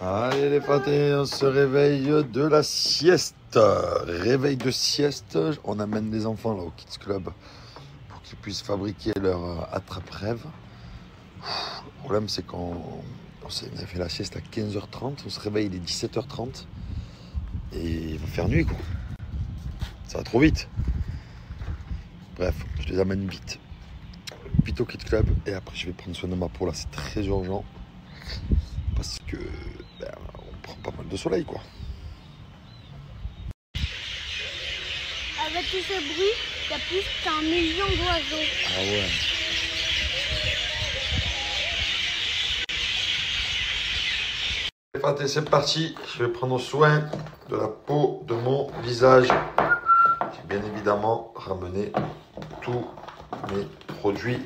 Allez les pâtés, on se réveille de la sieste. Réveil de sieste, on amène les enfants là au Kids Club pour qu'ils puissent fabriquer leur attrape-rêve. Le problème c'est qu'on a fait la sieste à 15h30, on se réveille il est 17h30 et il va faire nuit quoi. Ça va trop vite. Bref, je les amène vite au Kids Club et après je vais prendre soin de ma peau là, c'est très urgent parce que on prend pas mal de soleil quoi. Avec tout ce bruit, il y a plus qu'un million d'oiseaux. Ah ouais. C'est parti, je vais prendre soin de la peau de mon visage. J'ai bien évidemment ramené tous mes produits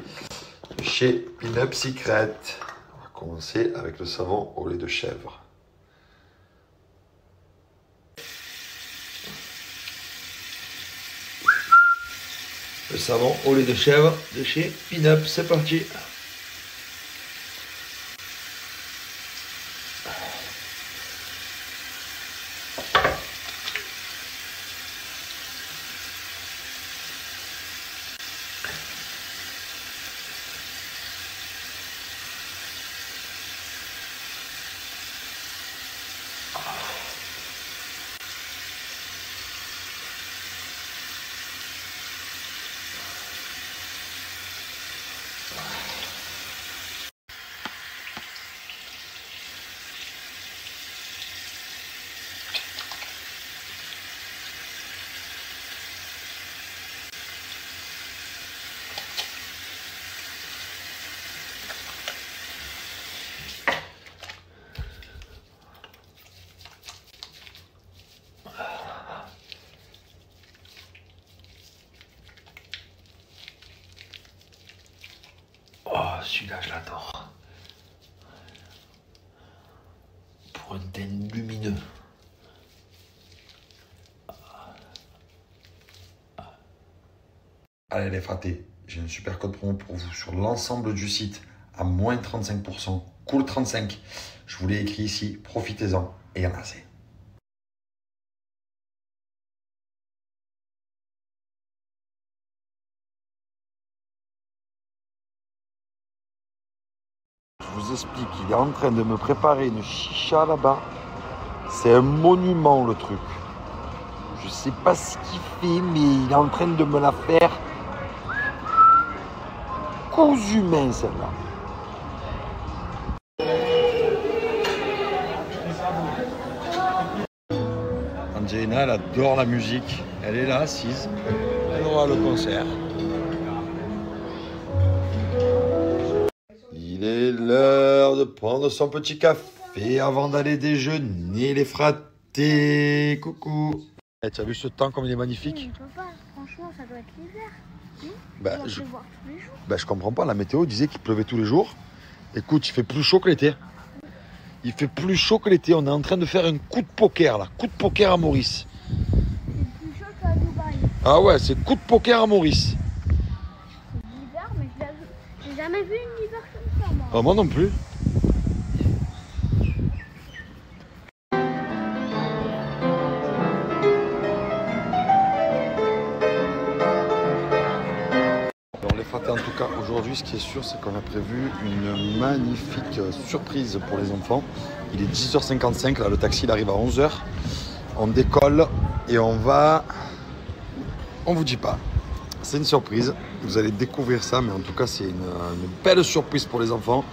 de chez Pin-Up Secret. On va commencer avec le savon au lait de chèvre. Le savon au lait de chèvre de chez Pin-Up, c'est parti. Oh, celui-là, je l'adore. Pour un teint lumineux. Allez les fratés, j'ai un super code promo pour vous sur l'ensemble du site à moins 35%. Cool 35. Je vous l'ai écrit ici, profitez-en et il y en a assez. Je vous explique, il est en train de me préparer une chicha là-bas. C'est un monument le truc. Je sais pas ce qu'il fait, mais il est en train de me la faire cousu main celle-là. Angelina, elle adore la musique. Elle est là, assise. Elle aura le concert. Il est l'heure de prendre son petit café avant d'aller déjeuner, les fratés. Coucou. Hey, tu as vu ce temps comme il est magnifique? Oui, on peut pas. Franchement, ça doit être l'hiver. Je comprends pas. La météo disait qu'il pleuvait tous les jours. Écoute, il fait plus chaud que l'été. Il fait plus chaud que l'été. On est en train de faire un coup de poker là. Coup de poker à Maurice. C'est plus chaud qu'à Dubaï. Ah ouais, c'est coup de poker à Maurice. C'est l'hiver, mais j'ai jamais vu une hiver comme ça, moi. Ah, moi non plus. En tout cas, aujourd'hui, ce qui est sûr, c'est qu'on a prévu une magnifique surprise pour les enfants. Il est 10h55, là, le taxi il arrive à 11h. On décolle et on va... On vous dit pas. C'est une surprise. Vous allez découvrir ça, mais en tout cas, c'est une belle surprise pour les enfants.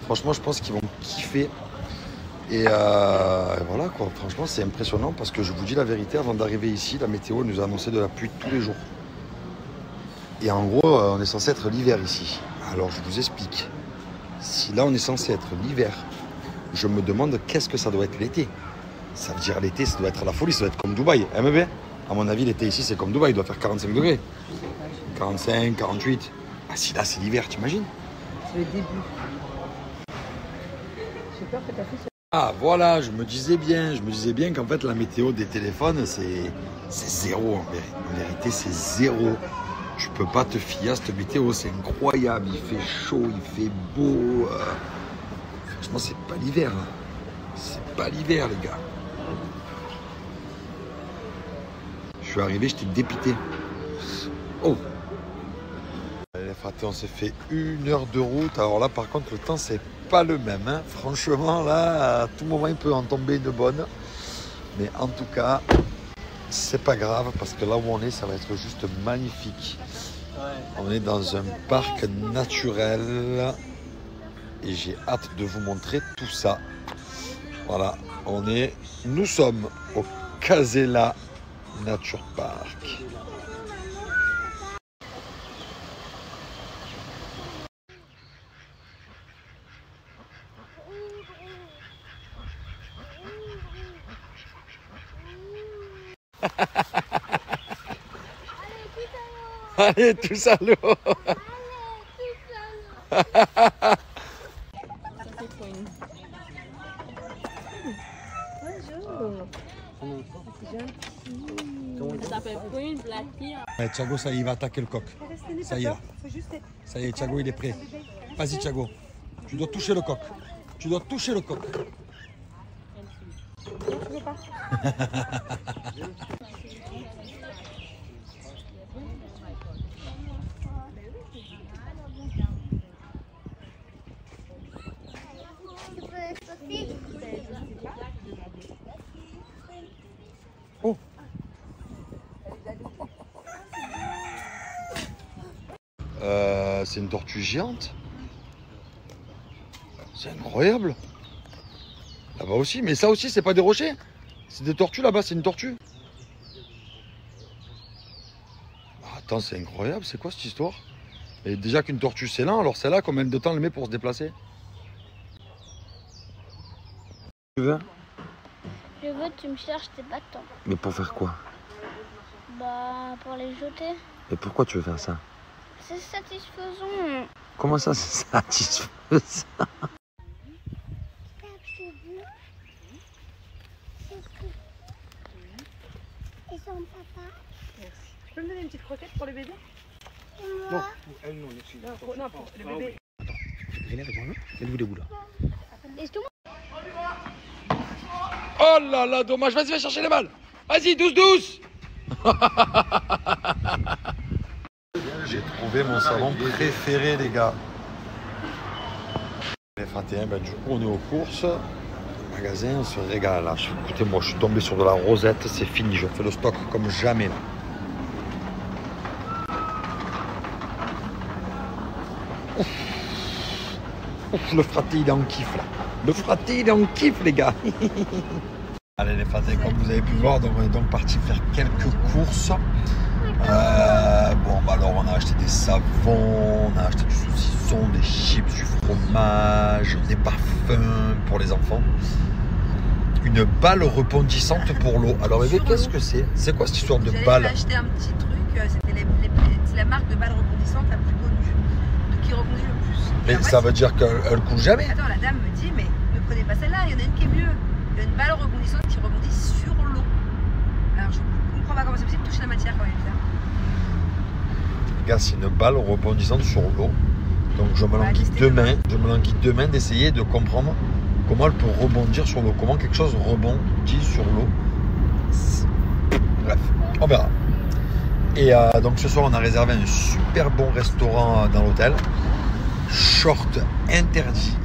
Franchement, je pense qu'ils vont kiffer. Et voilà, quoi. Franchement, c'est impressionnant parce que je vous dis la vérité, avant d'arriver ici, la météo nous a annoncé de la pluie tous les jours. Et en gros, on est censé être l'hiver ici. Alors, je vous explique. Si là, on est censé être l'hiver, je me demande qu'est-ce que ça doit être l'été. Ça veut dire l'été, ça doit être la folie, ça doit être comme Dubaï. Hein, bébé? À mon avis, l'été ici, c'est comme Dubaï. Il doit faire 45 degrés. 45, 48. Ah, si là, c'est l'hiver, t'imagines? C'est le début. J'ai peur que ta fille... Ah, voilà, je me disais bien qu'en fait, la météo des téléphones, c'est zéro. En vérité, c'est zéro. Tu peux pas te fier à cette météo, c'est incroyable, il fait chaud, il fait beau. Franchement, c'est pas l'hiver. C'est pas l'hiver, les gars. Je suis arrivé, j'étais dépité. Oh. Allez, les fratés, on s'est fait 1 heure de route. Alors là, par contre, le temps, c'est pas le même. Hein. Franchement, là, à tout moment, il peut en tomber une bonne. Mais en tout cas, c'est pas grave parce que là où on est, ça va être juste magnifique. On est dans un parc naturel et j'ai hâte de vous montrer tout ça. Voilà, nous sommes au Casella Nature Park. Allez, tous à l'eau. Ça s'appelle Queen Black Tea. Thiago, ça y est, il va attaquer le coq. Ça y est là. Ça y est, Thiago, il est prêt. Vas-y, Thiago. Tu dois toucher le coq. Tu dois toucher le coq. Oh. C'est une tortue géante. C'est incroyable. Là-bas aussi, mais ça aussi, c'est pas des rochers. C'est des tortues là-bas, c'est une tortue. Attends, c'est incroyable, c'est quoi cette histoire? Et déjà qu'une tortue c'est lent, alors celle-là, combien de temps elle met pour se déplacer? Tu veux? Je veux que tu me cherches tes bâtons. Mais pour faire quoi? Bah, pour les jeter. Et pourquoi tu veux faire ça? C'est satisfaisant. Comment ça, c'est satisfaisant? Et son papa? Tu peux me donner une petite croquette pour le bébé? Non. Non, non, pour le bébé. Oh là là, dommage, vas-y, va chercher les balles. Vas-y, 12-12. J'ai trouvé mon salon préféré, les gars. Les 21, ben, du coup, on est aux courses. Le magasin, on se régale là. Écoutez, moi, je suis tombé sur de la rosette, c'est fini. Je fais le stock comme jamais là. Ouf, le fraté, il est en kiff là. Le fraté, il est en kiff, les gars. Allez, les fratés, comme vous avez pu voir, donc, on est donc parti faire quelques courses. Bon, bah alors, on a acheté des savons, on a acheté du saucisson, des chips, du fromage, des parfums pour les enfants. Une balle rebondissante pour l'eau. Alors, bébé, qu'est-ce que c'est? C'est quoi cette histoire de balle? J'ai acheté un petit truc, c'était c'est la marque de balle rebondissante la plus connue, qui rebondit le plus. Mais en fait, ça veut dire qu'elle coule jamais? Attends, la dame me dit, mais ne prenez pas celle-là, il y en a une qui est mieux. Il y a une balle rebondissante qui rebondit sur l'eau. Alors je comprends pas comment c'est possible de toucher la matière quand même. Les gars, c'est une balle rebondissante sur l'eau. Donc je me languis demain d'essayer de comprendre comment elle peut rebondir sur l'eau. Comment quelque chose rebondit sur l'eau. Bref, on verra. Et donc ce soir, on a réservé un super bon restaurant dans l'hôtel. Short interdit.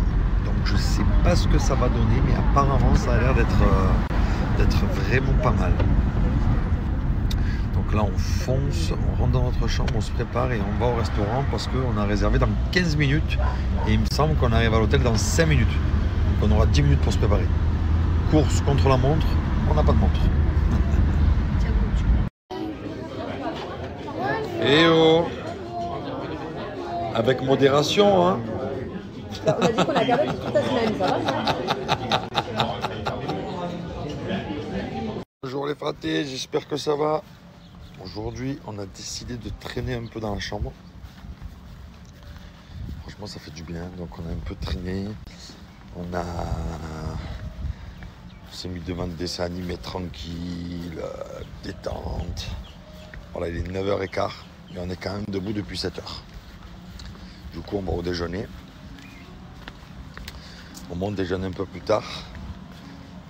Donc je sais pas ce que ça va donner, mais apparemment ça a l'air d'être vraiment pas mal. Donc là on fonce, on rentre dans notre chambre, on se prépare et on va au restaurant parce qu'on a réservé dans 15 minutes et il me semble qu'on arrive à l'hôtel dans 5 minutes. Donc on aura 10 minutes pour se préparer. Course contre la montre, on n'a pas de montre. Et oh, avec modération, hein. On a dit qu'on a gardé toute la semaine, ça va? Bonjour les fratés, j'espère que ça va. Aujourd'hui, on a décidé de traîner un peu dans la chambre. Franchement, ça fait du bien. Donc, on a un peu traîné. On s'est mis devant des dessins animés tranquilles, détente. Voilà, il est 9h15, mais on est quand même debout depuis 7h. Du coup, on va au déjeuner. On monte déjeuner un peu plus tard.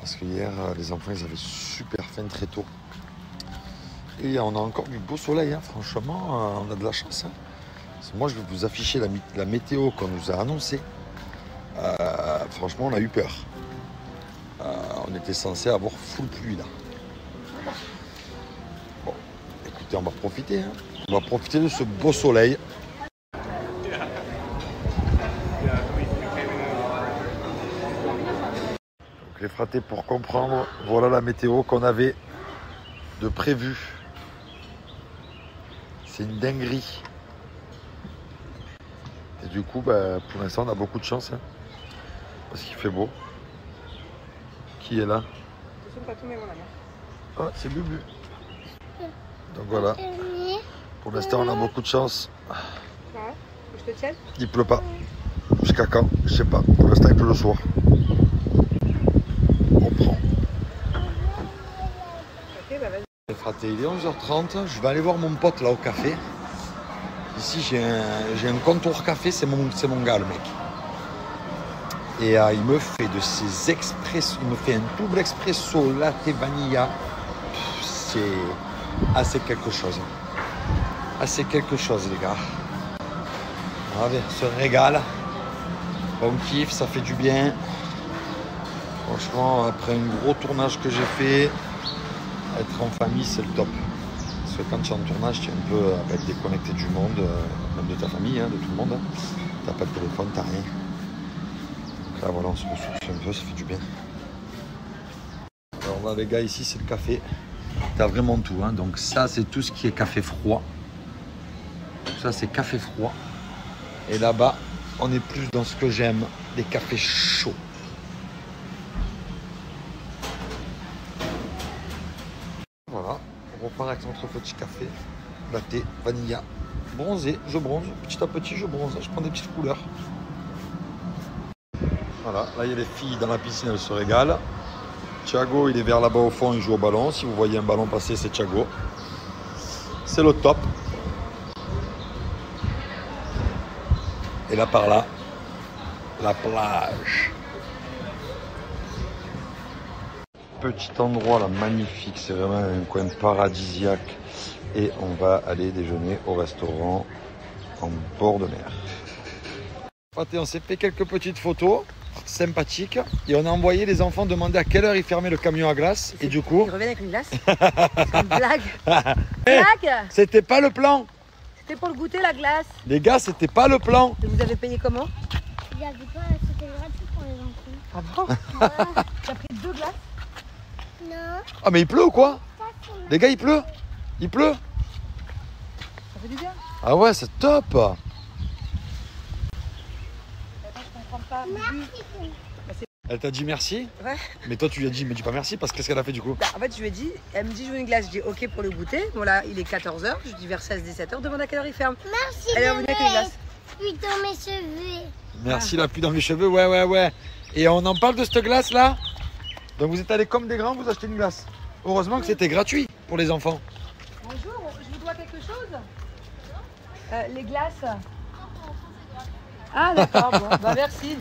Parce que hier, les enfants, ils avaient super faim très tôt. Et on a encore du beau soleil, hein. Franchement, on a de la chance. Hein. Parce que moi, je vais vous afficher la météo qu'on nous a annoncée. Franchement, on a eu peur. On était censé avoir full pluie là. Bon, écoutez, on va profiter. Hein. On va profiter de ce beau soleil. Donc, les fratés, pour comprendre, voilà la météo qu'on avait de prévu. C'est une dinguerie. Et du coup, pour l'instant, on a beaucoup de chance. Hein, parce qu'il fait beau. Qui est là? Ah, c'est Bubu. Donc voilà. Pour l'instant, on a beaucoup de chance. Je te tienne? Il pleut pas. Jusqu'à quand? Je sais pas. Pour l'instant, il pleut le soir. On prend. Ok, bah vas-y. Les fratés, il est 11h30. Je vais aller voir mon pote là au café. Ici, j'ai un contour café. C'est mon gars, le mec. Et il me fait de ses expressos. Il me fait un double expresso latte vanilla. C'est assez quelque chose. Assez quelque chose, les gars. Allez, on se régale. On kiffe, ça fait du bien. Franchement, après un gros tournage que j'ai fait, être en famille, c'est le top. Parce que quand tu es en tournage, tu es un peu être déconnecté du monde, même de ta famille, hein, de tout le monde. T'as pas de téléphone, t'as rien. Donc là, voilà, on se ressource un peu, ça fait du bien. Alors là, les gars, ici, c'est le café. T'as vraiment tout. Hein. Donc ça, c'est tout ce qui est café froid. Tout ça, c'est café froid. Et là-bas, on est plus dans ce que j'aime, des cafés chauds. Voilà, on repart avec notre petit café, latte, vanilla, bronzé, je bronze, petit à petit je bronze, je prends des petites couleurs. Voilà, là il y a les filles dans la piscine, elles se régalent. Thiago, il est vers là-bas au fond, il joue au ballon. Si vous voyez un ballon passer, c'est Thiago. C'est le top. Et là par là, la plage. Petit endroit là, magnifique, c'est vraiment un coin paradisiaque. Et on va aller déjeuner au restaurant en bord de mer. On s'est fait quelques petites photos sympathiques et on a envoyé les enfants demander à quelle heure ils fermaient le camion à glace. Et du coup... Ils reviennent avec une glace. C'est une blague. Blague. C'était pas le plan. C'était pour le goûter la glace. Les gars, c'était pas le plan. Et vous avez payé comment? Il y avait pas, c'était gratuit pour les enfants. Ah bon? Tu as pris 2 glaces? Non. Ah mais il pleut ou quoi? Les gars, il pleut? Il pleut? Ça fait du bien. Ah ouais, c'est top. Attends, je comprends pas. Elle t'a dit merci? Ouais. Mais toi, tu lui as dit, mais dis pas merci parce qu'est-ce qu'elle a fait du coup? Bah, en fait, je lui ai dit, elle me dit, je veux une glace. Je dis, ok pour le goûter. Bon, là, il est 14h. Je dis, vers 16-17h, demande à quelle heure il ferme. Merci. Elle est revenue avec une glace. Puis dans mes cheveux. Merci, la pluie dans mes cheveux, ouais. Et on en parle de cette glace là? Donc vous êtes allés comme des grands, vous achetez une glace. Heureusement que c'était gratuit pour les enfants. Bonjour, je vous dois quelque chose? Les glaces. Ah d'accord, bon, bah merci.